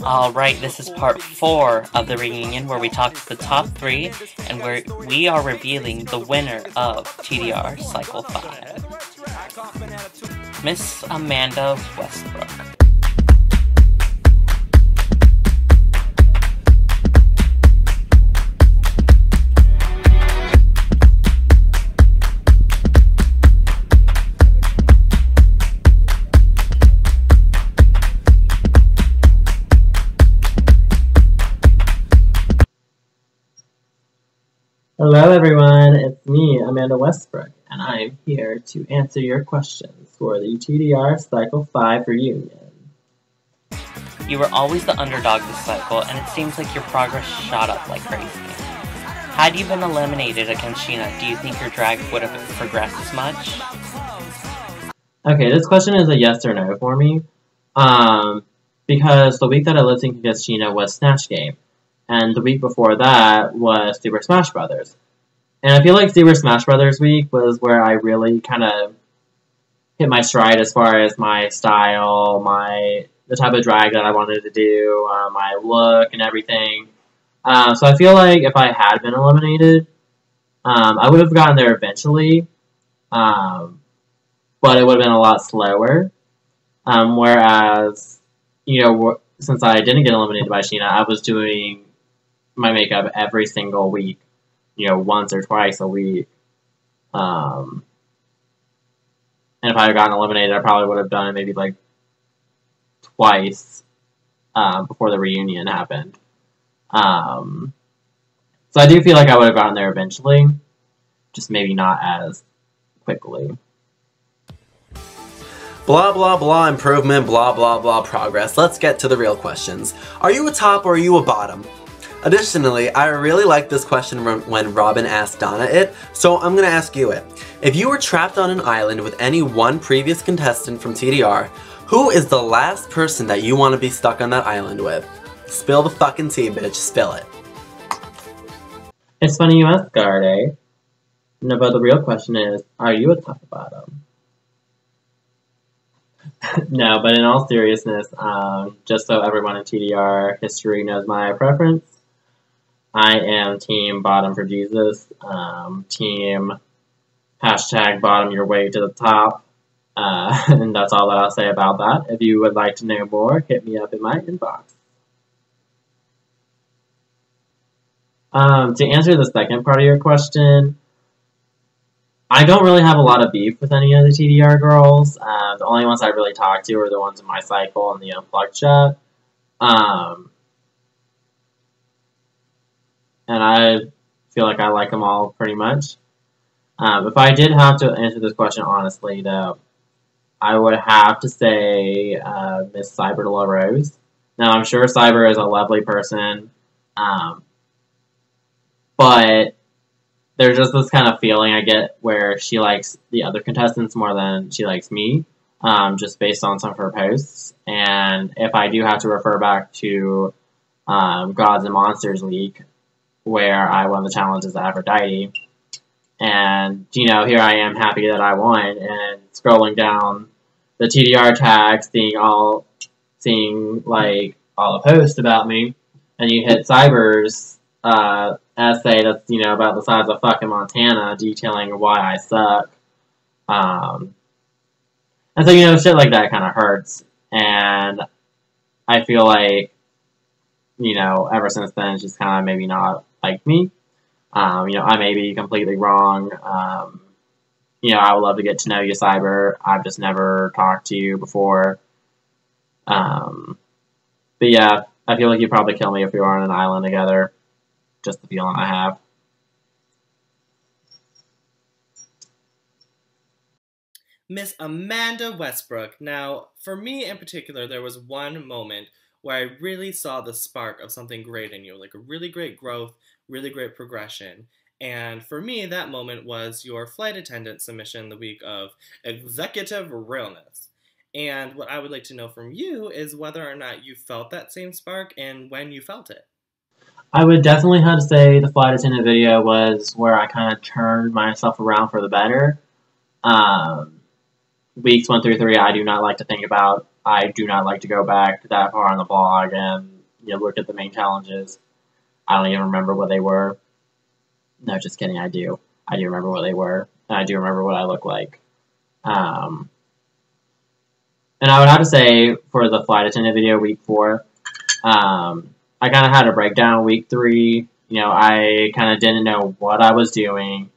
Alright, this is part 4 of the reunion where we talk to the top 3 and where we are revealing the winner of TDR Cycle 5, Miss Amanda Westbrook. Hello everyone, it's me, Amanda Westbrook, and I'm here to answer your questions for the TDR Cycle 5 reunion. You were always the underdog this cycle, and it seems like your progress shot up like crazy. Had you been eliminated against Sheena, do you think your drag would have progressed as much? Okay, this question is a yes or no for me, because the week that I lip synced against Sheena was Snatch Game. And the week before that was Super Smash Brothers. And I feel like Super Smash Brothers week was where I really kind of hit my stride as far as my style, the type of drag that I wanted to do, my look and everything. So I feel like if I had been eliminated, I would have gotten there eventually, but it would have been a lot slower. Whereas, since I didn't get eliminated by Sheena, I was doing my makeup every single week, once or twice a week. And if I had gotten eliminated, I probably would have done it maybe like twice before the reunion happened. So I do feel like I would have gotten there eventually, just maybe not as quickly. Blah blah blah improvement, blah blah blah progress. Let's get to the real questions. Are you a top or are you a bottom? Additionally, I really like this question when Robin asked Donna it, so I'm gonna ask you it. If you were trapped on an island with any one previous contestant from TDR, who is the last person that you want to be stuck on that island with? Spill the fucking tea, bitch. Spill it. It's funny you ask, Garde. No, but the real question is, are you a top or bottom? No, but in all seriousness, just so everyone in TDR history knows my preference, I am team bottom for Jesus, team hashtag bottom your way to the top, and that's all that I'll say about that. If you would like to know more, hit me up in my inbox. To answer the second part of your question, I don't really have a lot of beef with any of the TDR girls. The only ones I really talk to are the ones in my cycle and the Unplugged chat. And I feel like I like them all pretty much. If I did have to answer this question honestly, though, I would have to say Miss Cyber de la Rose. Now, I'm sure Cyber is a lovely person, but there's just this kind of feeling I get where she likes the other contestants more than she likes me, just based on some of her posts. And if I do have to refer back to Gods and Monsters Week, where I won the challenge as Aphrodite, and, here I am happy that I won, and scrolling down the TDR tags, seeing all the posts about me, and you hit Cyber's essay that's, about the size of fucking Montana, detailing why I suck. And so, shit like that kind of hurts. And I feel like, ever since then, she's kind of maybe not liked me. I may be completely wrong. I would love to get to know you, Cyber. I've just never talked to you before. But yeah, I feel like you'd probably kill me if we were on an island together. Just the feeling I have. Miss Amanda Westbrook. Now, for me in particular, there was one moment where I really saw the spark of something great in you, like a really great growth, really great progression. And for me, that moment was your flight attendant submission the week of Executive Realness. And what I would like to know from you is whether or not you felt that same spark and when you felt it. I would definitely have to say the flight attendant video was where I kind of turned myself around for the better. Weeks 1 through 3, I do not like to think about I do not like to go back that far on the blog and look at the main challenges. I don't even remember what they were. No, just kidding. I do. I do remember what they were, and I do remember what I look like. And I would have to say for the flight attendant video week 4, I kind of had a breakdown week 3. I kind of didn't know what I was doing.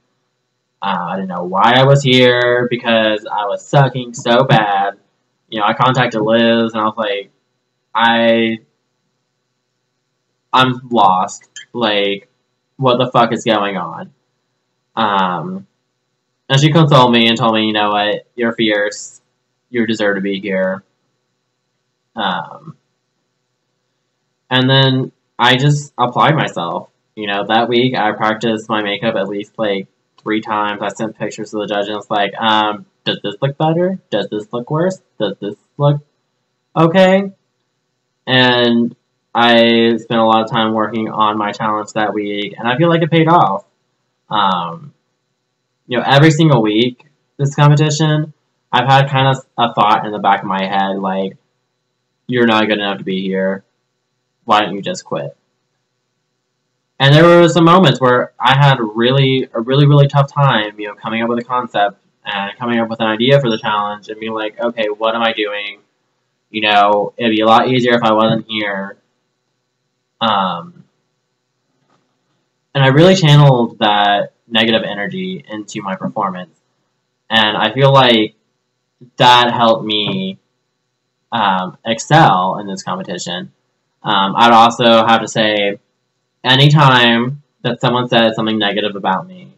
I didn't know why I was here because I was sucking so bad. I contacted Liz and I was like, I'm lost. Like, what the fuck is going on? And she consoled me and told me, you know what, you're fierce. You deserve to be here. And then I just applied myself. That week I practiced my makeup at least like 3 times. I sent pictures to the judge and I was like, does this look better? Does this look worse? Does this look okay? And I spent a lot of time working on my challenge that week, and I feel like it paid off. Every single week, this competition, I've had kind of a thought in the back of my head, like, you're not good enough to be here. Why don't you just quit? And there were some moments where I had a really tough time, coming up with a concept and coming up with an idea for the challenge and being like, okay, what am I doing? It'd be a lot easier if I wasn't here. And I really channeled that negative energy into my performance. And I feel like that helped me excel in this competition. I'd also have to say, anytime that someone said something negative about me,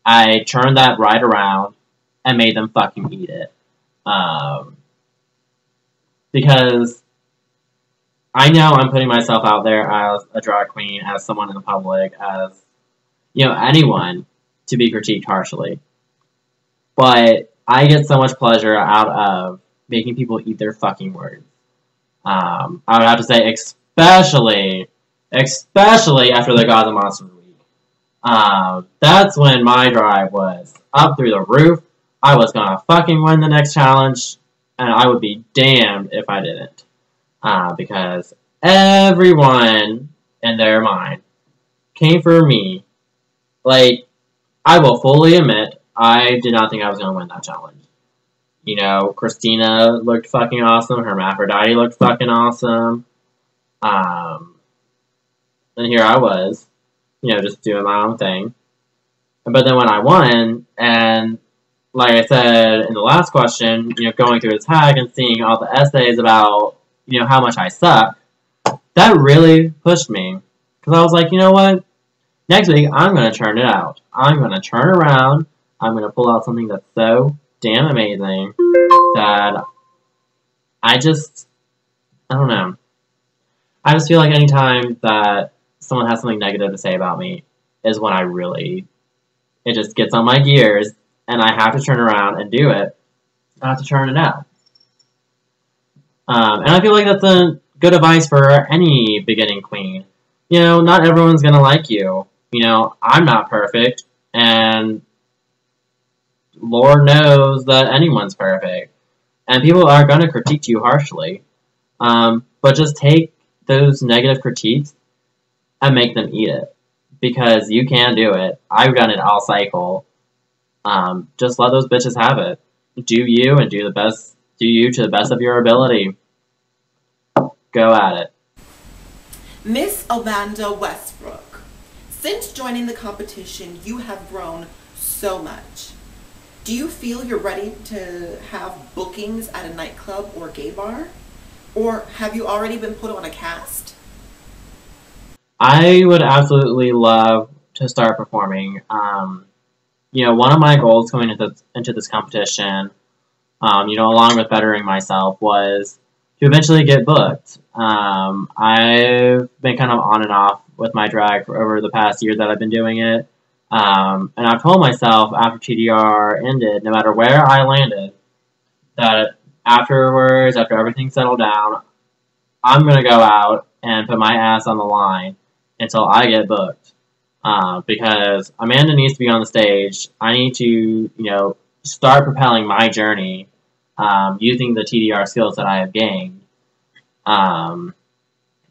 I turned that right around and made them fucking eat it. Because I know I'm putting myself out there as a drag queen, as someone in the public, as, anyone to be critiqued harshly. But I get so much pleasure out of making people eat their fucking words. I would have to say, especially after the Gods and Monsters week. That's when my drive was up through the roof. I was gonna fucking win the next challenge, and I would be damned if I didn't. Because everyone in their mind came for me. Like, I will fully admit, I did not think I was going to win that challenge. Krystina looked fucking awesome. Hermaphrodite looked fucking awesome. And here I was, just doing my own thing. But then when I won, and like I said in the last question, going through the tag and seeing all the essays about, how much I suck, that really pushed me. Because I was like, you know what? Next week, I'm going to turn it out. I'm going to turn around. I'm going to pull out something that's so damn amazing that I don't know. I just feel like anytime that someone has something negative to say about me is when it just gets on my gears and I have to turn around and do it. I have to turn it out. And I feel like that's a good advice for any beginning queen. Not everyone's going to like you. I'm not perfect, and Lord knows that anyone's perfect. And people are going to critique you harshly. But just take those negative critiques and make them eat it. Because you can do it. I've done it all cycle. Just let those bitches have it. Do you and do you to the best of your ability. Go at it. Miss Amanda Westbrook, since joining the competition, you have grown so much. Do you feel you're ready to have bookings at a nightclub or gay bar? Or have you already been put on a cast? I would absolutely love to start performing. One of my goals going into this competition, along with bettering myself, was to eventually get booked. I've been kind of on and off with my drag for over the past year that I've been doing it. And I've told myself after TDR ended, no matter where I landed, that afterwards, after everything settled down, I'm going to go out and put my ass on the line until I get booked. Because Amanda needs to be on the stage. I need to, start propelling my journey using the TDR skills that I have gained.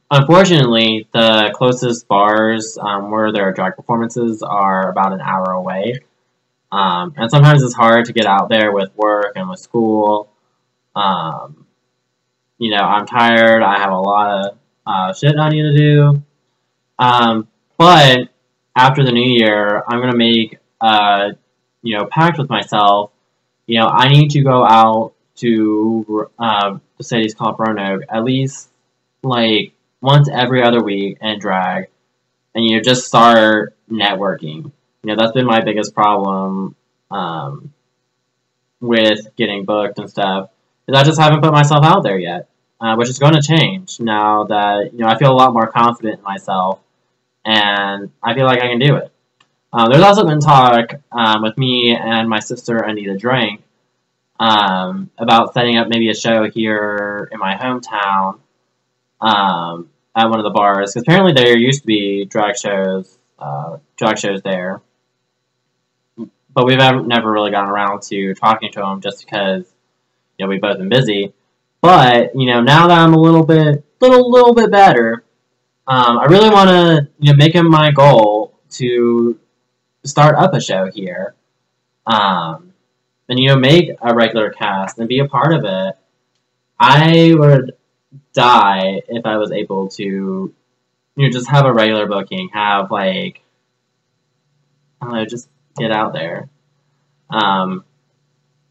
Unfortunately, the closest bars where there are drag performances are about an hour away. And sometimes it's hard to get out there with work and with school. You know, I'm tired. I have a lot of shit I need to do. But after the new year, I'm going to make you know, pact with myself. You know, I need to go out to the city's called Roanoke at least, like, once every other week and drag. And, you know, just start networking. You know, that's been my biggest problem with getting booked and stuff, is I just haven't put myself out there yet, which is going to change now that, you know, I feel a lot more confident in myself, and I feel like I can do it. There's also been talk with me and my sister Anita Drank about setting up maybe a show here in my hometown at one of the bars, because apparently there used to be drag shows there, but we've never really gotten around to talking to them just because, you know, we've both been busy. But, you know, now that I'm a little bit better, I really want to, you know, make it my goal to start up a show here, and, you know, make a regular cast and be a part of it. I would die if I was able to, you know, just have a regular booking, have, like, I don't know, just get out there.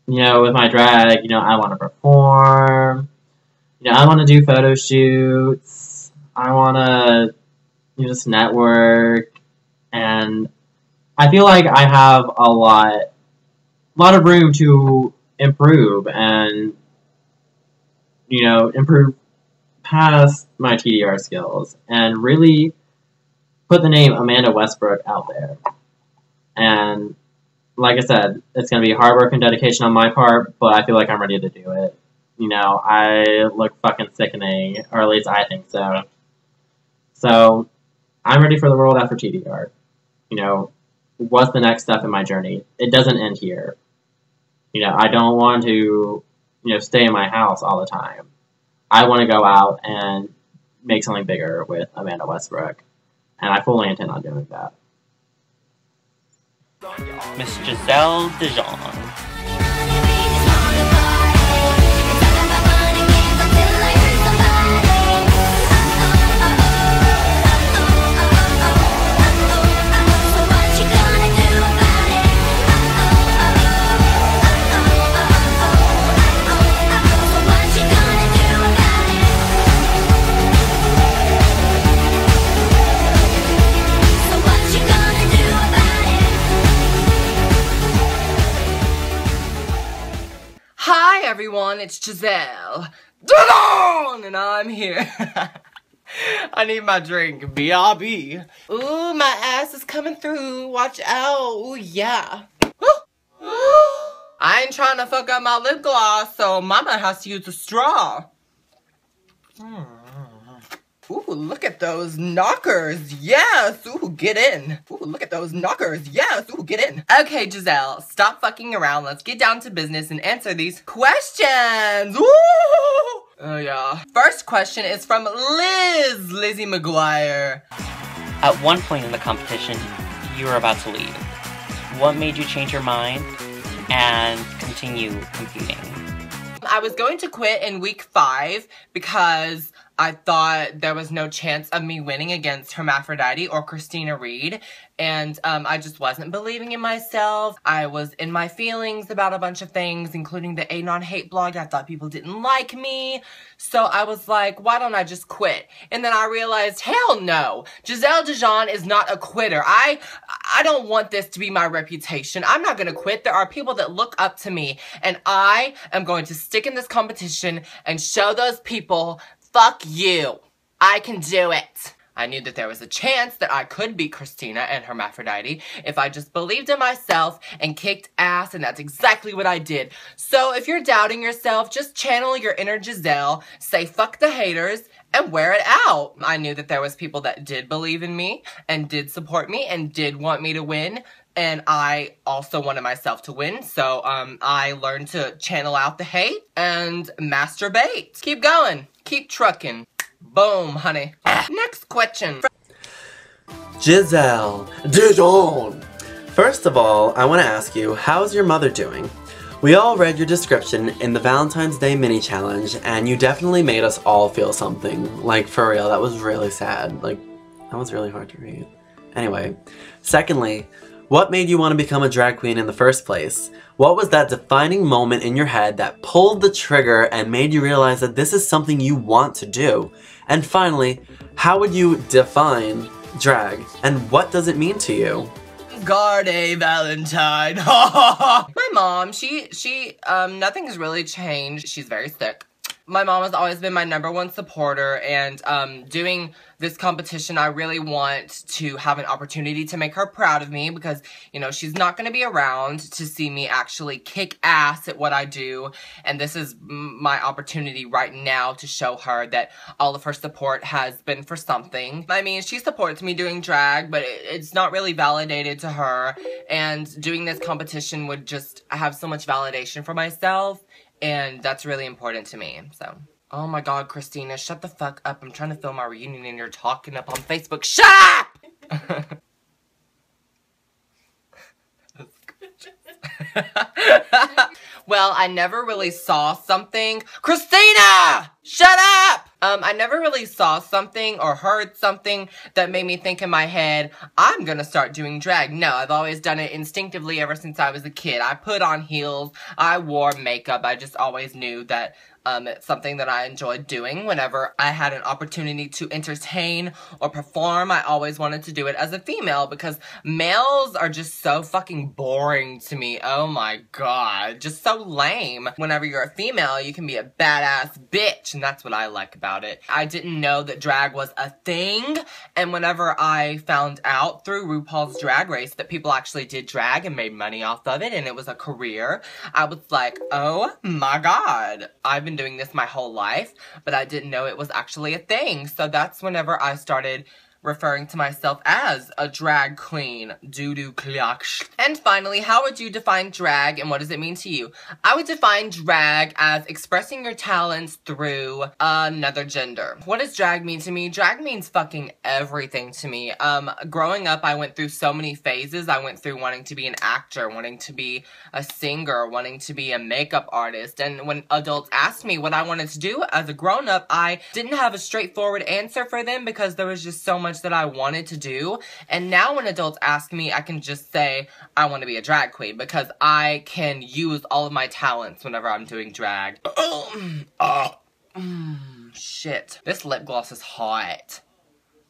You know, with my drag, you know, I want to perform, you know, I want to do photo shoots, I want to, you know, just network, and I feel like I have a lot of room to improve and, you know, improve past my TDR skills and really put the name Amanda Westbrook out there. And like I said, it's going to be hard work and dedication on my part, but I feel like I'm ready to do it. You know, I look fucking sickening, or at least I think so. So, I'm ready for the world after TDR. You know, what's the next step in my journey? It doesn't end here. You know, I don't want to, you know, stay in my house all the time. I want to go out and make something bigger with Amanda Westbrook. And I fully intend on doing that. Miss Giselle Dijon. Hi everyone, it's Jazelle Deon, and I'm here. I need my drink, BRB. Ooh, my ass is coming through, watch out, ooh yeah. I ain't trying to fuck up my lip gloss, so mama has to use a straw. Ooh, look at those knockers. Yes. Ooh, get in. Ooh, look at those knockers. Yes. Ooh, get in. Okay, Giselle, stop fucking around. Let's get down to business and answer these questions. Ooh. Oh, yeah. First question is from Lizzie McGuire. At one point in the competition, you were about to leave. What made you change your mind and continue competing? I was going to quit in week 5 because I thought there was no chance of me winning against Hermaphrodite or Krystina Reed, and I just wasn't believing in myself. I was in my feelings about a bunch of things, including the Anon hate blog. I thought people didn't like me, so I was like, why don't I just quit? And then I realized, hell no, Giselle Dijon is not a quitter. I don't want this to be my reputation. I'm not gonna quit. There are people that look up to me, and I am going to stick in this competition and show those people, fuck you. I can do it. I knew that there was a chance that I could beat Krystina and Hermaphrodite if I just believed in myself and kicked ass, and that's exactly what I did. So if you're doubting yourself, just channel your inner Giselle, say fuck the haters, and wear it out. I knew that there was people that did believe in me and did support me and did want me to win. and I also wanted myself to win, so I learned to channel out the hate and masturbate. Keep going. Keep trucking. Boom, honey. Next question. Giselle Dijon. First of all, I want to ask you, how's your mother doing? We all read your description in the Valentine's Day mini challenge, and you definitely made us all feel something. Like, for real, that was really sad. Like, that was really hard to read. Anyway, secondly, what made you want to become a drag queen in the first place? What was that defining moment in your head that pulled the trigger and made you realize that this is something you want to do? And finally, how would you define drag, and what does it mean to you? Garde Valentine. My mom, she nothing has really changed. She's very sick. My mom has always been my #1 supporter, and doing this competition, I really want to have an opportunity to make her proud of me because, you know, she's not going to be around to see me actually kick ass at what I do, and this is my opportunity right now to show her that all of her support has been for something. I mean, she supports me doing drag, but it's not really validated to her, and doing this competition would just have so much validation for myself. And that's really important to me, so. Oh my god, Krystina, shut the fuck up. I'm trying to film our reunion and you're talking up on Facebook. Shut up! Well, I never really saw something. Krystina! Shut up! I never really saw something or heard something that made me think in my head, I'm gonna start doing drag. No, I've always done it instinctively ever since I was a kid. I put on heels, I wore makeup, I just always knew that it's something that I enjoyed doing. Whenever I had an opportunity to entertain or perform, I always wanted to do it as a female because males are just so fucking boring to me. Oh my god, just so lame. Whenever you're a female, you can be a badass bitch, and that's what I like about it. I didn't know that drag was a thing, and whenever I found out through RuPaul's Drag Race that people actually did drag and made money off of it, and it was a career, I was like, oh my god, I've been doing this my whole life, but I didn't know it was actually a thing. So that's whenever I started referring to myself as a drag queen. Doo-doo clock. And finally, how would you define drag and what does it mean to you? I would define drag as expressing your talents through another gender. What does drag mean to me? Drag means fucking everything to me. Growing up, I went through so many phases. I went through wanting to be an actor, wanting to be a singer, wanting to be a makeup artist. And when adults asked me what I wanted to do as a grown-up, I didn't have a straightforward answer for them because there was just so much that I wanted to do. And now when adults ask me, I can just say I want to be a drag queen because I can use all of my talents whenever I'm doing drag. Shit. This lip gloss is hot.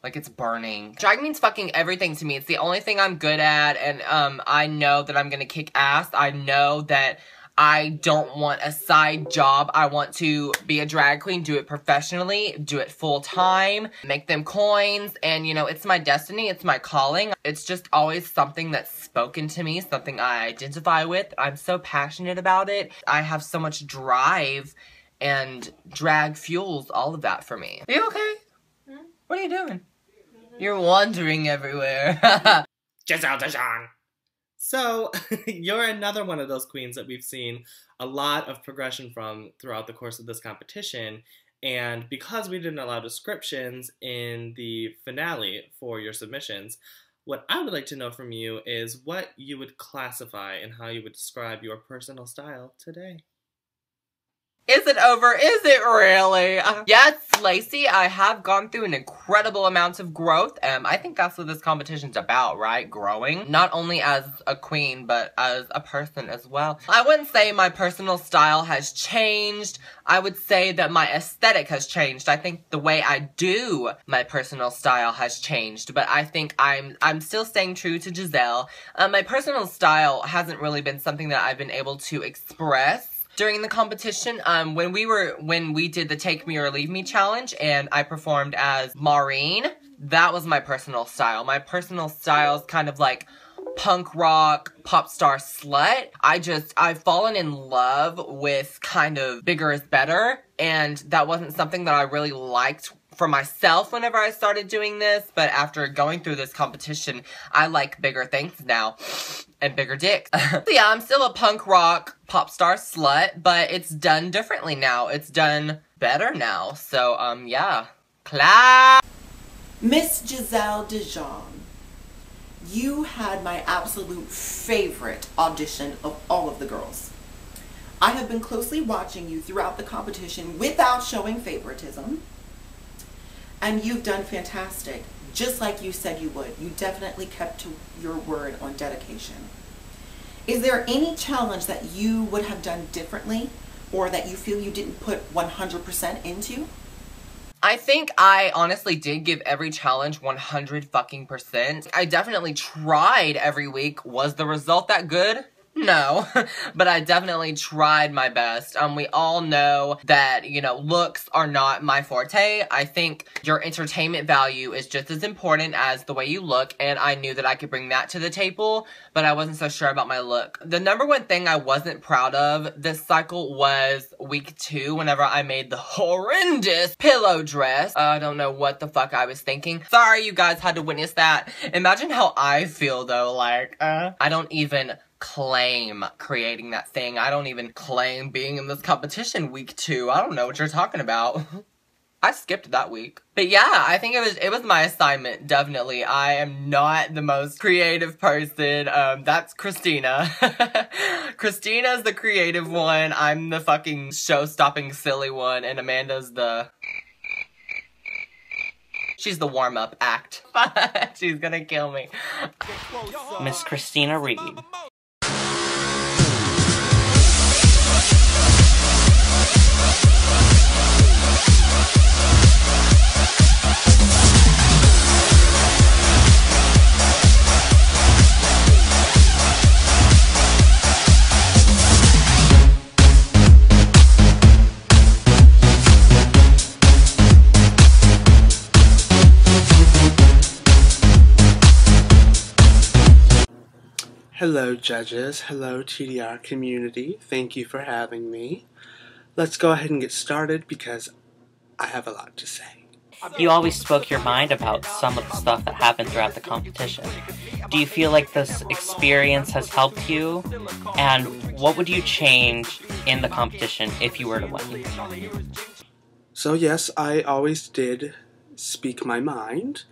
Like, it's burning. Drag means fucking everything to me. It's the only thing I'm good at, and I know that I'm gonna kick ass. I know that I don't want a side job. I want to be a drag queen, do it professionally, do it full time, make them coins, and you know, it's my destiny, it's my calling. It's just always something that's spoken to me, something I identify with. I'm so passionate about it. I have so much drive, and drag fuels all of that for me. Are you okay? What are you doing? You're wandering everywhere. Giselle Dijon. So, you're another one of those queens that we've seen a lot of progression from throughout the course of this competition. And because we didn't allow descriptions in the finale for your submissions, what I would like to know from you is what you would classify and how you would describe your personal style today. Is it over? Is it really? Yes, Lacey, I have gone through an incredible amount of growth. I think that's what this competition's about, right? Growing. Not only as a queen, but as a person as well. I wouldn't say my personal style has changed. I would say that my aesthetic has changed. I think the way I do my personal style has changed, but I think I'm still staying true to Giselle. My personal style hasn't really been something that I've been able to express during the competition. When we did the Take Me or Leave Me challenge and I performed as Maureen, that was my personal style. My personal style is kind of like punk rock, pop star slut. I've fallen in love with kind of bigger is better, and that wasn't something that I really liked for myself whenever I started doing this, but after going through this competition, I like bigger things now. And bigger dicks. So yeah, I'm still a punk rock pop star slut, but it's done differently now. It's done better now. So, yeah. Clap! Miss Giselle Dijon, you had my absolute favorite audition of all of the girls. I have been closely watching you throughout the competition without showing favoritism, and you've done fantastic, just like you said you would. You definitely kept to your word on dedication. Is there any challenge that you would have done differently, or that you feel you didn't put 100% into? I think I honestly did give every challenge 100%. I definitely tried every week. Was the result that good? No, but I definitely tried my best. We all know that, you know, looks are not my forte. I think your entertainment value is just as important as the way you look, and I knew that I could bring that to the table, but I wasn't so sure about my look. The number one thing I wasn't proud of this cycle was week 2, whenever I made the horrendous pillow dress. I don't know what the fuck I was thinking. Sorry you guys had to witness that. Imagine how I feel though, like, I don't even claim creating that thing. I don't even claim being in this competition week 2. I don't know what you're talking about. I skipped that week. But yeah, I think it was my assignment, definitely. I am not the most creative person. That's Krystina. Krystina's the creative one. I'm the fucking show-stopping silly one, and Amanda's the... She's the warm-up act. She's gonna kill me. Miss Christina Reed. Hello judges, hello TDR community, thank you for having me. Let's go ahead and get started because I have a lot to say. You always spoke your mind about some of the stuff that happened throughout the competition. Do you feel like this experience has helped you? And what would you change in the competition if you were to win? So yes, I always did speak my mind,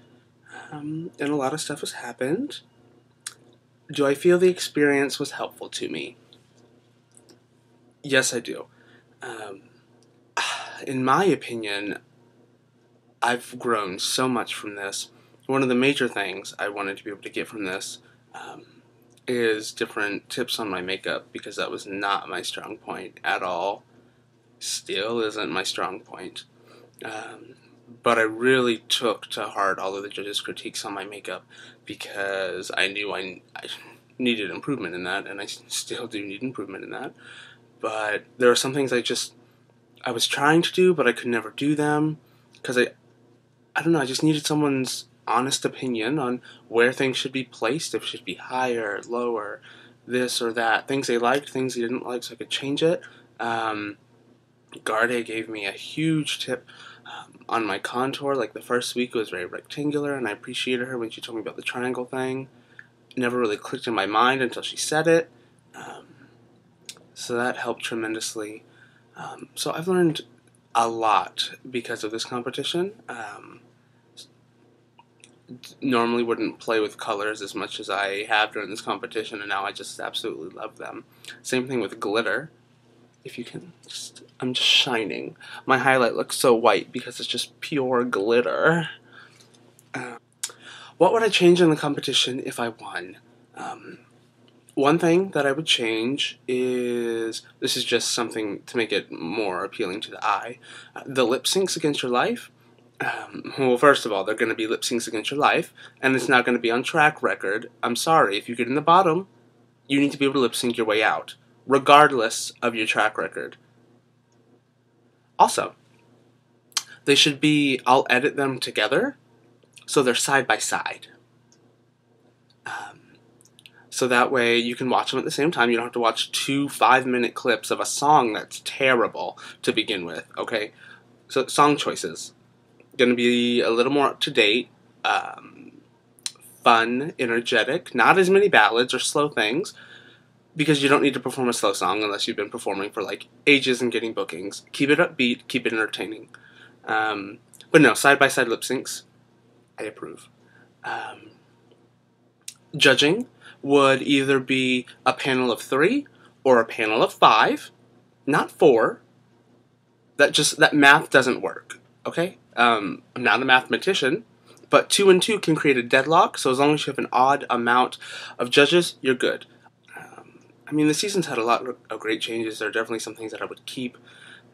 and a lot of stuff has happened. Do I feel the experience was helpful to me? Yes, I do. In my opinion, I've grown so much from this. One of the major things I wanted to be able to get from this is different tips on my makeup, because that was not my strong point at all. Still isn't my strong point. But I really took to heart all of the judges' critiques on my makeup, because I knew I needed improvement in that, and I still do need improvement in that. But there are some things I was trying to do, but I could never do them, because I don't know, I just needed someone's honest opinion on where things should be placed, if it should be higher, lower, this or that. Things they liked, things they didn't like, so I could change it. Garde gave me a huge tip on my contour. Like the first week it was very rectangular, and I appreciated her when she told me about the triangle thing. It never really clicked in my mind until she said it. So that helped tremendously. So I've learned a lot because of this competition. Normally wouldn't play with colors as much as I have during this competition, and now I just absolutely love them. Same thing with glitter. If you can I'm just shining. My highlight looks so white because it's just pure glitter. What would I change in the competition if I won? One thing that I would change is, this is just something to make it more appealing to the eye, the lip syncs against your life. Well, first of all, they're going to be lip syncs against your life, and it's not going to be on track record. I'm sorry, if you get in the bottom, you need to be able to lip sync your way out, regardless of your track record. Also, they should be, I'll edit them together, so they're side by side. So that way you can watch them at the same time. You don't have to watch 2 5-minute clips of a song that's terrible to begin with, okay? So, song choices. Going to be a little more up to date, fun, energetic, not as many ballads or slow things, because you don't need to perform a slow song unless you've been performing for like ages and getting bookings. Keep it upbeat, keep it entertaining. But no, side-by-side lip syncs, I approve. Judging would either be a panel of 3 or a panel of 5, not 4. That math doesn't work, okay? I'm not a mathematician, but 2 and 2 can create a deadlock, so as long as you have an odd amount of judges, you're good. I mean, the season's had a lot of great changes. There are definitely some things that I would keep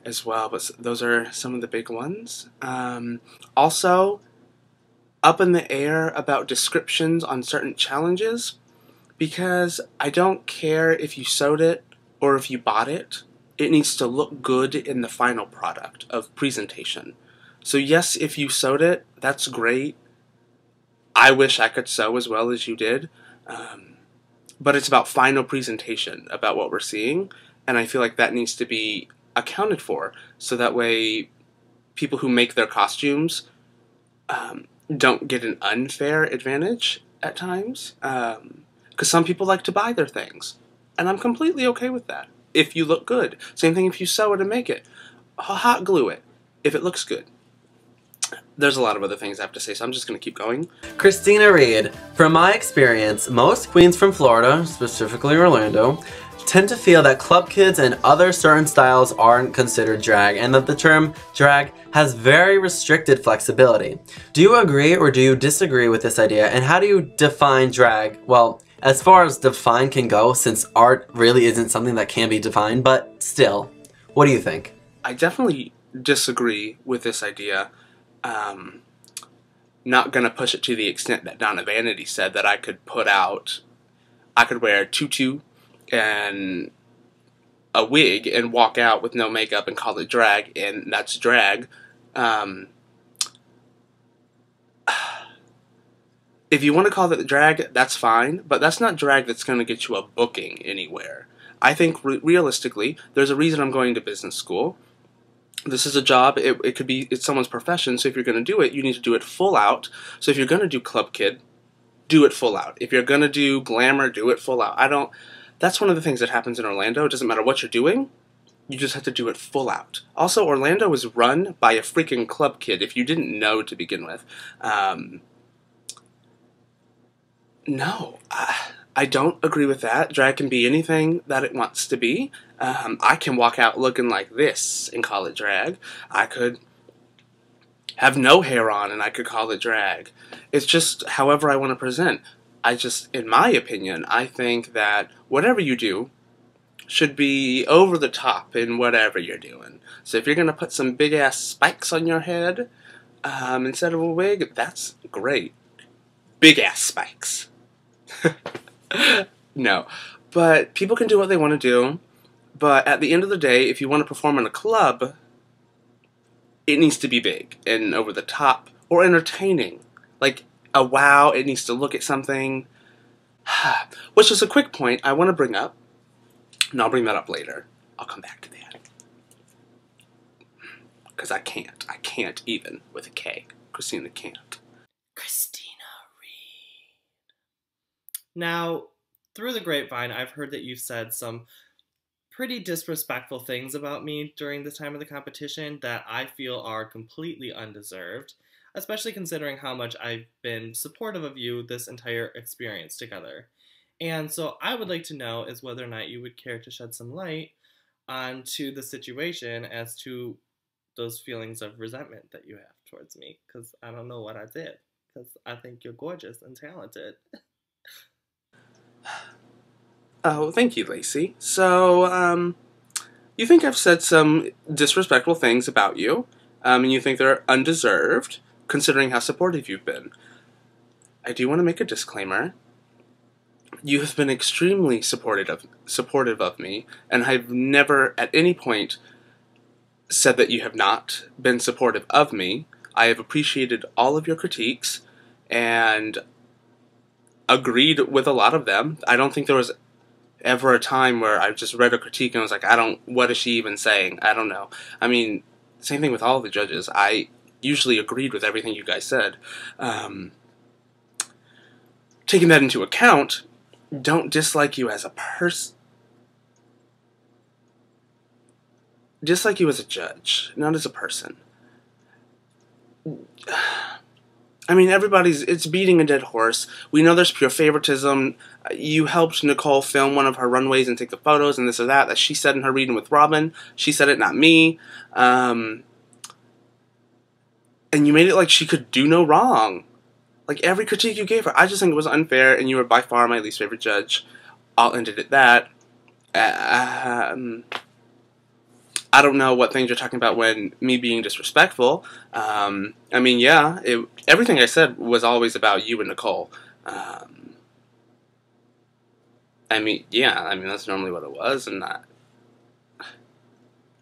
as well, but those are some of the big ones. Also, up in the air about descriptions on certain challenges, because I don't care if you sewed it or if you bought it. It needs to look good in the final product of presentation. So yes, if you sewed it, that's great. I wish I could sew as well as you did. But it's about final presentation, about what we're seeing, and I feel like that needs to be accounted for, so that way people who make their costumes don't get an unfair advantage at times, because some people like to buy their things, and I'm completely okay with that. If you look good. Same thing if you sew it and make it. Hot glue it, if it looks good. There's a lot of other things I have to say, so I'm just going to keep going. Krystina Reed. From my experience, most queens from Florida, specifically Orlando, tend to feel that club kids and other certain styles aren't considered drag, and that the term drag has very restricted flexibility. Do you agree or do you disagree with this idea, and how do you define drag? Well, as far as define can go, since art really isn't something that can be defined, but still, what do you think? I definitely disagree with this idea. Not gonna push it to the extent that Donna Vanity said that I could wear a tutu and a wig and walk out with no makeup and call it drag, and that's drag. If you want to call it drag, that's fine, but that's not drag that's going to get you a booking anywhere. I think realistically, there's a reason I'm going to business school. This is a job, it's someone's profession, so if you're going to do it, you need to do it full out. So if you're going to do Club Kid, do it full out. If you're going to do glamour, do it full out. That's one of the things that happens in Orlando. It doesn't matter what you're doing, you just have to do it full out. Also, Orlando is run by a freaking Club Kid, if you didn't know to begin with. No, I don't agree with that. Drag can be anything that it wants to be. I can walk out looking like this and call it drag. I could have no hair on and I could call it drag. It's just however I want to present. In my opinion, I think that whatever you do should be over the top in whatever you're doing. So if you're going to put some big ass spikes on your head instead of a wig, that's great. Big ass spikes. No, but people can do what they want to do, but at the end of the day, if you want to perform in a club, it needs to be big and over the top or entertaining. Like a wow, it needs to look at something. Which is a quick point I want to bring up, and I'll bring that up later. I'll come back to that. Because I can't even with a K. Christina can't. Krystina Reed. Now, through the grapevine, I've heard that you've said some pretty disrespectful things about me during the time of the competition that I feel are completely undeserved, especially considering how much I've been supportive of you this entire experience together. And so I would like to know is whether or not you would care to shed some light onto the situation as to those feelings of resentment that you have towards me, because I don't know what I did, because I think you're gorgeous and talented. Oh, thank you, Lacey. So, you think I've said some disrespectful things about you, and you think they're undeserved, considering how supportive you've been. I do want to make a disclaimer. You have been extremely supportive of me, and I've never at any point said that you have not been supportive of me. I have appreciated all of your critiques, and agreed with a lot of them. I don't think there was ever a time where I just read a critique and I was like, what is she even saying? I don't know. I mean, same thing with all the judges. I usually agreed with everything you guys said. Taking that into account, don't dislike you as a person. Dislike you as a judge, not as a person. I mean, it's beating a dead horse. We know there's pure favoritism. You helped Nicole film one of her runways and take the photos and this or that she said in her reading with Robin. She said it, not me. And you made it like she could do no wrong. Like, every critique you gave her, I just think it was unfair, and you were by far my least favorite judge. I'll end it at that. I don't know what things you're talking about when me being disrespectful. I mean, yeah, everything I said was always about you and Nicole. I mean, yeah, I mean, that's normally what it was, and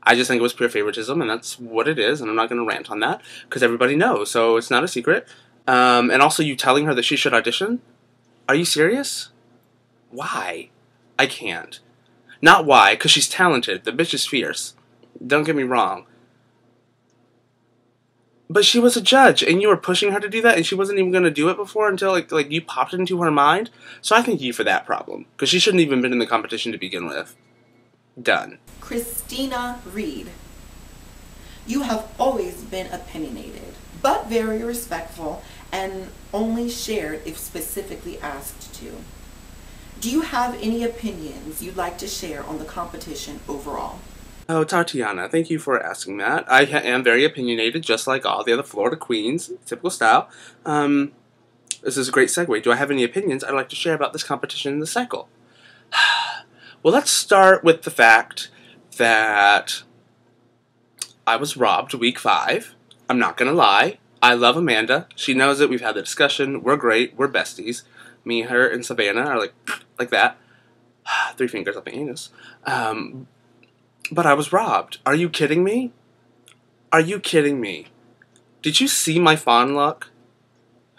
I just think it was pure favoritism, and that's what it is, and I'm not going to rant on that, because everybody knows, so it's not a secret. And also, you telling her that she should audition? Are you serious? Why? I can't. Not why, because she's talented. The bitch is fierce. Don't get me wrong. But she was a judge, and you were pushing her to do that, and she wasn't even going to do it before until, like you popped it into her mind. So I thank you for that problem, because she shouldn't even been in the competition to begin with. Done. Krystina Reed. You have always been opinionated, but very respectful, and only shared if specifically asked to. Do you have any opinions you'd like to share on the competition overall? Oh, Tatiana, thank you for asking that. I am very opinionated, just like all the other Florida queens, typical style. This is a great segue. Do I have any opinions I'd like to share about this competition in the cycle? Well, let's start with the fact that I was robbed week 5. I'm not gonna lie. I love Amanda. She knows it. We've had the discussion. We're great. We're besties. Me, her, and Savannah are like that. 3 fingers up my anus. But I was robbed. Are you kidding me? Are you kidding me? Did you see my fawn look?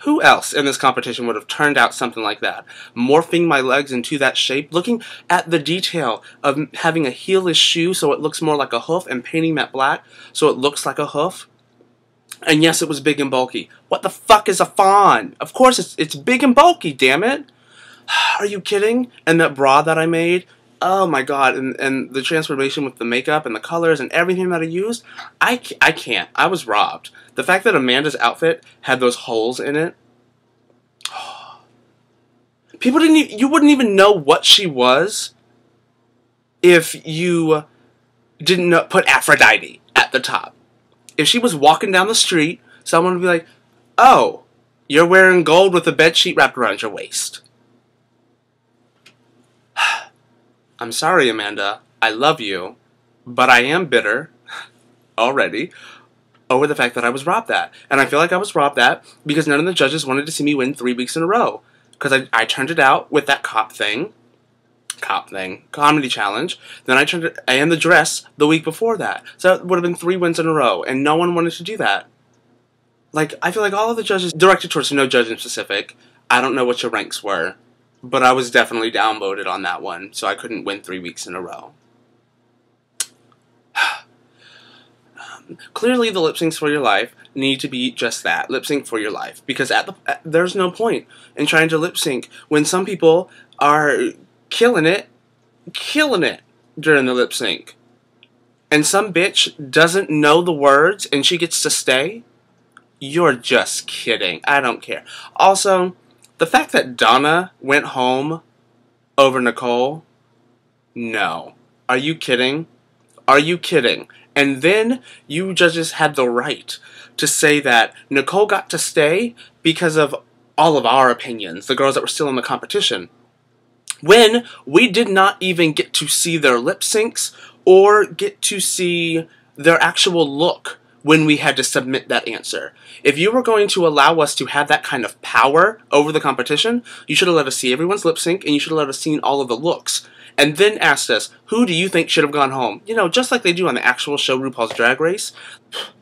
Who else in this competition would have turned out something like that? Morphing my legs into that shape, looking at the detail of having a heelless shoe so it looks more like a hoof, and painting that black so it looks like a hoof. And yes, it was big and bulky. What the fuck is a fawn? Of course it's big and bulky, damn it. Are you kidding? And that bra that I made, oh my god, and the transformation with the makeup and the colors and everything that I used, I can't. I was robbed. The fact that Amanda's outfit had those holes in it, people you wouldn't even know what she was if you didn't put Aphrodite at the top. If she was walking down the street, someone would be like, oh, you're wearing gold with a bedsheet wrapped around your waist. I'm sorry, Amanda. I love you, but I am bitter already over the fact that I was robbed that. And I feel like I was robbed that because none of the judges wanted to see me win 3 weeks in a row. Because I turned it out with that comedy challenge. Then I turned it, and the dress the week before that. So it would have been 3 wins in a row, and no one wanted to do that. Like, I feel like all of the judges, directed towards no judge in specific, I don't know what your ranks were, but I was definitely downvoted on that one, so I couldn't win 3 weeks in a row. Clearly, the lip syncs for your life need to be just that, lip sync for your life, because there's no point in trying to lip sync when some people are killing it during the lip sync, and some bitch doesn't know the words and she gets to stay. You're just kidding. I don't care. Also, the fact that Donna went home over Nicole, no. Are you kidding? Are you kidding? And then you judges had the right to say that Nicole got to stay because of all of our opinions, the girls that were still in the competition, when we did not even get to see their lip syncs or get to see their actual look when we had to submit that answer. If you were going to allow us to have that kind of power over the competition, you should have let us see everyone's lip sync, and you should have let us see all of the looks. And then asked us, who do you think should have gone home? You know, just like they do on the actual show RuPaul's Drag Race.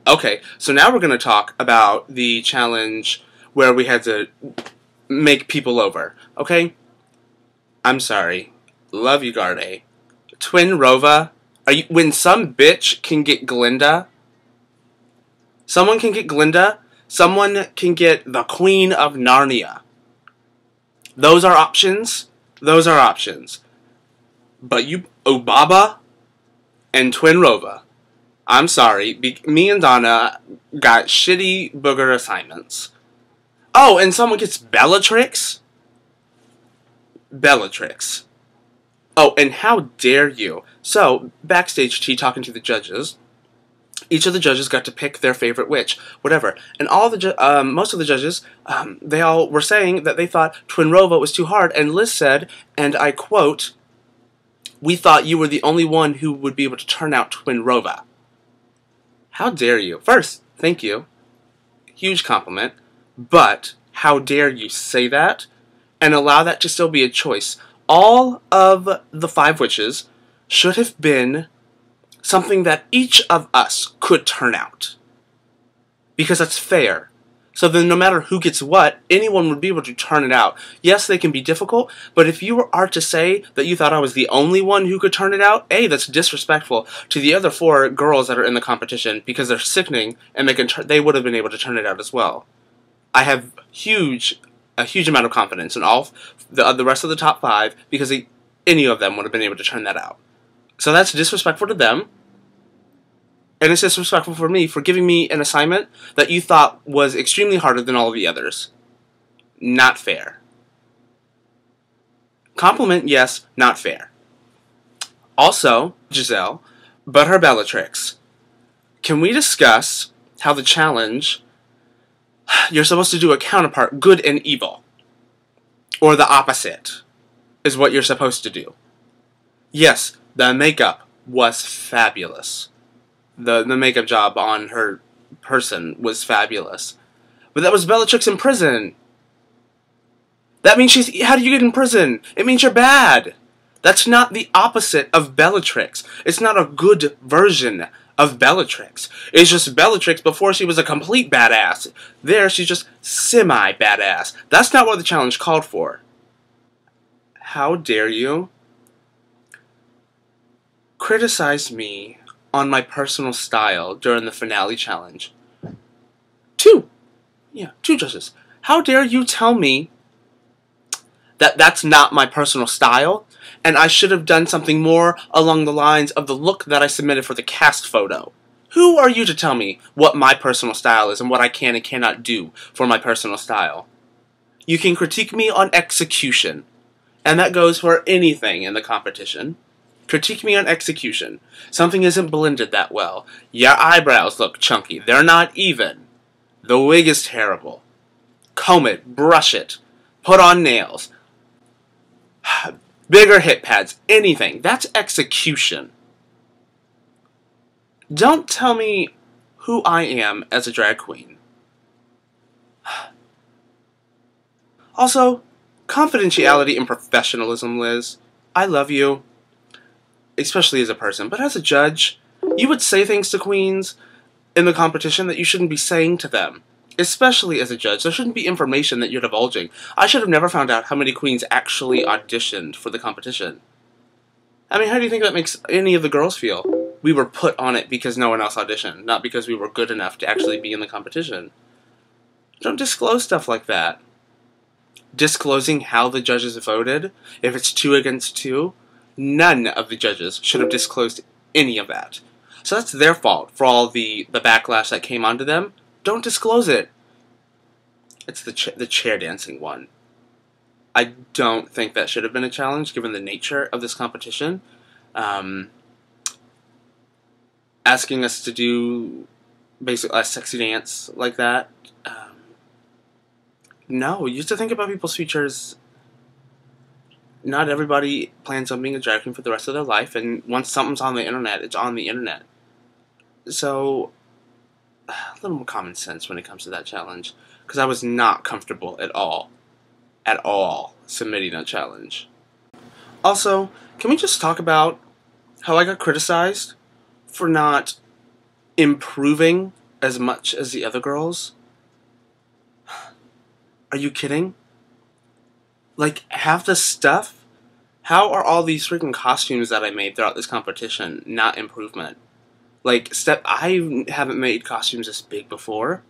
Okay, so now we're going to talk about the challenge where we had to make people over, okay? I'm sorry. Love you, Garde. Twin Rova? When some bitch can get Glinda, Someone can get Glinda. Someone can get the Queen of Narnia. Those are options. Those are options. But you, Obaba and Twinrova, I'm sorry. Me and Donna got shitty booger assignments. Oh, and someone gets Bellatrix? Bellatrix. Oh, and how dare you? So, backstage tea talking to the judges. Each of the judges got to pick their favorite witch, whatever. And most of the judges, they all were saying that they thought Twinrova was too hard. And Liz said, and I quote, "We thought you were the only one who would be able to turn out Twinrova." How dare you? First, thank you. Huge compliment. But how dare you say that and allow that to still be a choice? All of the 5 witches should have been something that each of us could turn out. Because that's fair. So then no matter who gets what, anyone would be able to turn it out. Yes, they can be difficult, but if you are to say that you thought I was the only one who could turn it out, A, that's disrespectful to the other 4 girls that are in the competition because they're sickening and they would have been able to turn it out as well. I have a huge amount of confidence in all the rest of the top 5 because any of them would have been able to turn that out. So that's disrespectful to them. And it's disrespectful for me for giving me an assignment that you thought was extremely harder than all of the others. Not fair. Compliment, yes, not fair. Also, Giselle, but her Bellatrix. Can we discuss how the challenge, you're supposed to do a counterpart, good and evil? Or the opposite is what you're supposed to do. Yes, the makeup was fabulous. The makeup job on her person was fabulous. But that was Bellatrix in prison. That means how do you get in prison? It means you're bad. That's not the opposite of Bellatrix. It's not a good version of Bellatrix. It's just Bellatrix before she was a complete badass. There, she's just semi-badass. That's not what the challenge called for. How dare you criticize me on my personal style during the finale challenge? 2 judges. How dare you tell me that that's not my personal style, and I should have done something more along the lines of the look that I submitted for the cast photo? Who are you to tell me what my personal style is and what I can and cannot do for my personal style? You can critique me on execution, and that goes for anything in the competition. Critique me on execution. Something isn't blended that well. Your eyebrows look chunky. They're not even. The wig is terrible. Comb it. Brush it. Put on nails. Bigger hip pads. Anything. That's execution. Don't tell me who I am as a drag queen. Also, confidentiality and professionalism, Liz. I love you. Especially as a person, but as a judge, you would say things to queens in the competition that you shouldn't be saying to them. Especially as a judge, there shouldn't be information that you're divulging. I should have never found out how many queens actually auditioned for the competition. I mean, how do you think that makes any of the girls feel? We were put on it because no one else auditioned, not because we were good enough to actually be in the competition. Don't disclose stuff like that. Disclosing how the judges voted, if it's 2 against 2, none of the judges should have disclosed any of that. So that's their fault for all the backlash that came onto them. Don't disclose it. It's the chair dancing one. I don't think that should have been a challenge given the nature of this competition. Asking us to do basically a sexy dance like that. No, you have to think about people's futures. Not everybody plans on being a drag queen for the rest of their life, and once something's on the internet, it's on the internet. So, a little more common sense when it comes to that challenge, because I was not comfortable at all, submitting a challenge. Also, can we just talk about how I got criticized for not improving as much as the other girls? Are you kidding? Like, half the stuff? How are all these freaking costumes that I made throughout this competition not improvement? Like, I haven't made costumes this big before.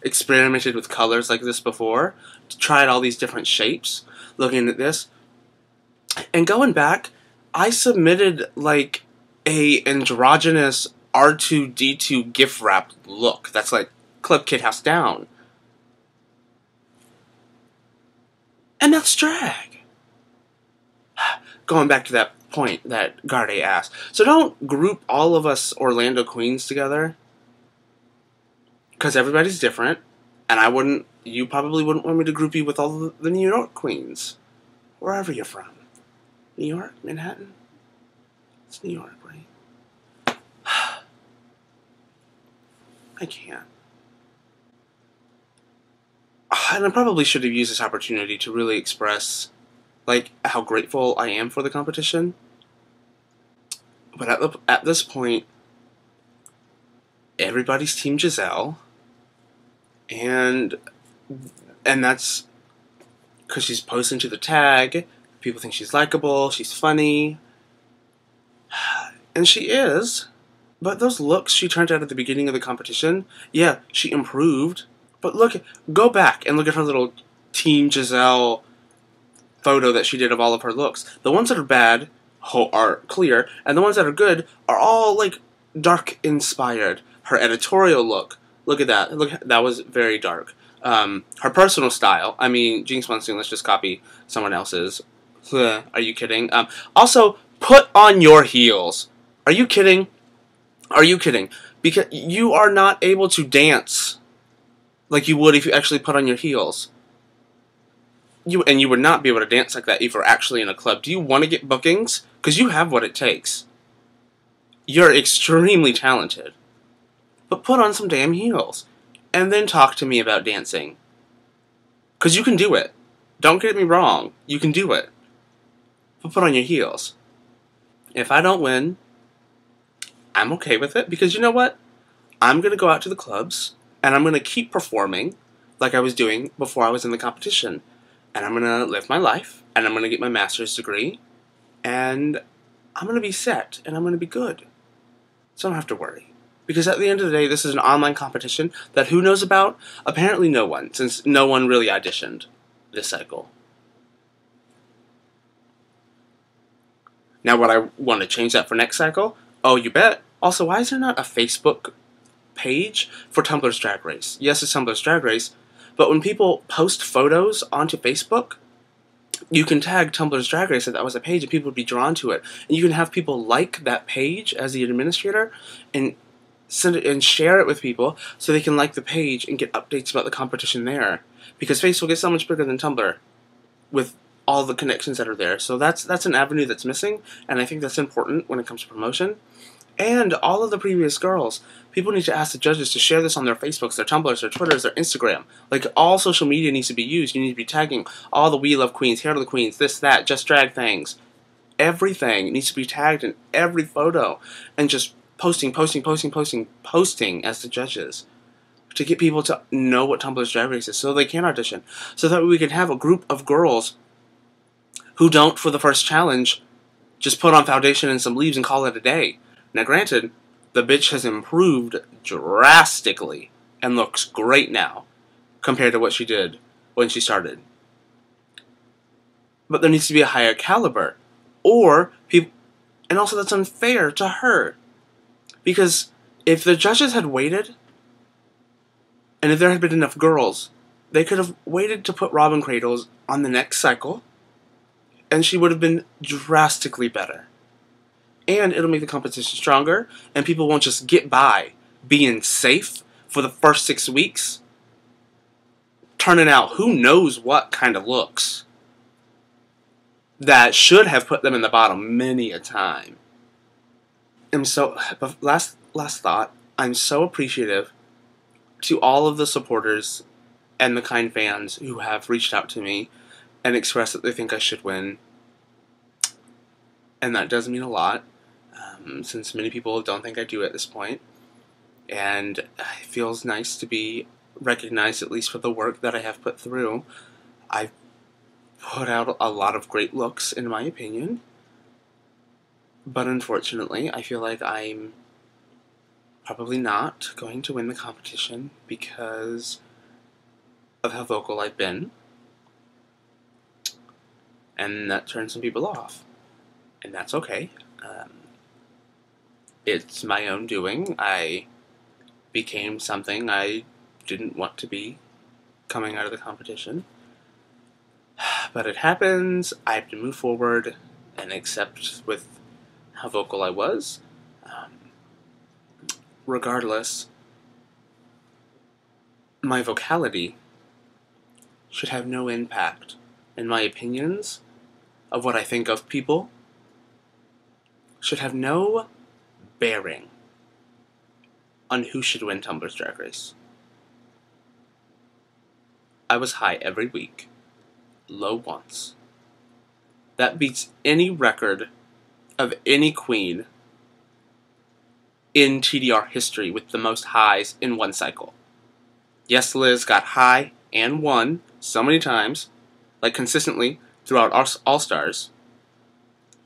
Experimented with colors like this before. Tried all these different shapes. Looking at this. And going back, I submitted, like, a androgynous R2-D2 gift wrap look. That's like Club Kid House Down. And that's drag. Going back to that point that Garde asked. So don't group all of us Orlando queens together. Because everybody's different. And you probably wouldn't want me to group you with all the New York queens. Wherever you're from. New York? Manhattan? It's New York, right? I can't. And I probably should have used this opportunity to really express, like, how grateful I am for the competition. But at this point, everybody's Team Giselle. And that's because she's posting to the tag. People think she's likable, she's funny. And she is. But those looks she turned out at the beginning of the competition, yeah, she improved. But go back and look at her little Team Giselle photo that she did of all of her looks. The ones that are bad are clear, and the ones that are good are all, like, dark inspired. Her editorial look, look at that. That was very dark. Her personal style, I mean, Jinx Monsoon, let's just copy someone else's. Are you kidding? Also, put on your heels. Are you kidding? Are you kidding? Because you are not able to dance like you would if you actually put on your heels. You would not be able to dance like that if you're actually in a club. Do you want to get bookings? Because you have what it takes. You're extremely talented. But put on some damn heels. And then talk to me about dancing. Because you can do it. Don't get me wrong. You can do it. But put on your heels. If I don't win, I'm okay with it. Because you know what? I'm going to go out to the clubs. And I'm going to keep performing like I was doing before I was in the competition. And I'm going to live my life. And I'm going to get my master's degree. And I'm going to be set. And I'm going to be good. So I don't have to worry. Because at the end of the day, this is an online competition that who knows about? Apparently no one, since no one really auditioned this cycle. Now, would I want to change that for next cycle? Oh, you bet. Also, why is there not a Facebook page for Tumblr's Drag Race? Yes, it's Tumblr's Drag Race, but when people post photos onto Facebook, you can tag Tumblr's Drag Race that was a page and people would be drawn to it. And you can have people like that page as the administrator and send it and share it with people so they can like the page and get updates about the competition there. Because Facebook is so much bigger than Tumblr with all the connections that are there. So that's an avenue that's missing, and I think that's important when it comes to promotion. And all of the previous girls, people need to ask the judges to share this on their Facebooks, their Tumblrs, their Twitters, their Instagram. Like, all social media needs to be used. You need to be tagging all the We Love Queens, Hair to the Queens, this, that, Just Drag things. Everything needs to be tagged in every photo. And just posting as the judges. To get people to know what Tumblr's Drag Race is so they can audition. So that we can have a group of girls who don't, for the first challenge, just put on foundation and some leaves and call it a day. Now, granted, the bitch has improved drastically and looks great now compared to what she did when she started. But there needs to be a higher caliber. Or people, and also that's unfair to her. Because if the judges had waited, and if there had been enough girls, they could have waited to put Robin Cradles on the next cycle, and she would have been drastically better. And it'll make the competition stronger, and people won't just get by being safe for the first 6 weeks, turning out who knows what kind of looks that should have put them in the bottom many a time. And so, last thought, I'm so appreciative to all of the supporters and the kind fans who have reached out to me and expressed that they think I should win. And that does mean a lot, since many people don't think I do at this point. And it feels nice to be recognized, at least for the work that I have put through. I've put out a lot of great looks, in my opinion. But unfortunately, I feel like I'm probably not going to win the competition because of how vocal I've been. And that turns some people off. And that's okay. It's my own doing. I became something I didn't want to be coming out of the competition. But it happens. I have to move forward and accept with how vocal I was. Regardless, my vocality should have no impact in my opinions of what I think of people, should have no bearing on who should win Tumblr's Drag Race. I was high every week, low once. That beats any record of any queen in TDR history with the most highs in one cycle. Yes, Liz got high and won so many times, like consistently throughout All-Stars.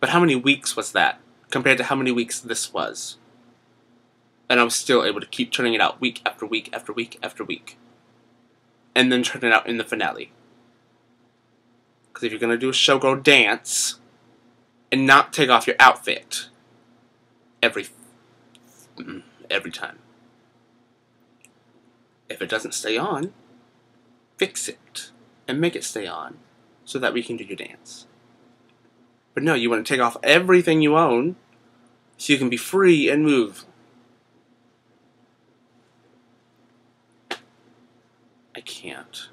But how many weeks was that compared to how many weeks this was? And I was still able to keep turning it out week after week after week after week. And then turn it out in the finale. Because if you're going to do a showgirl dance and not take off your outfit every time. If it doesn't stay on, fix it and make it stay on so that we can do your dance. But no, you want to take off everything you own so you can be free and move. I can't.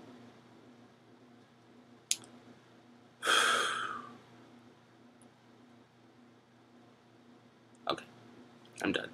Okay, I'm done.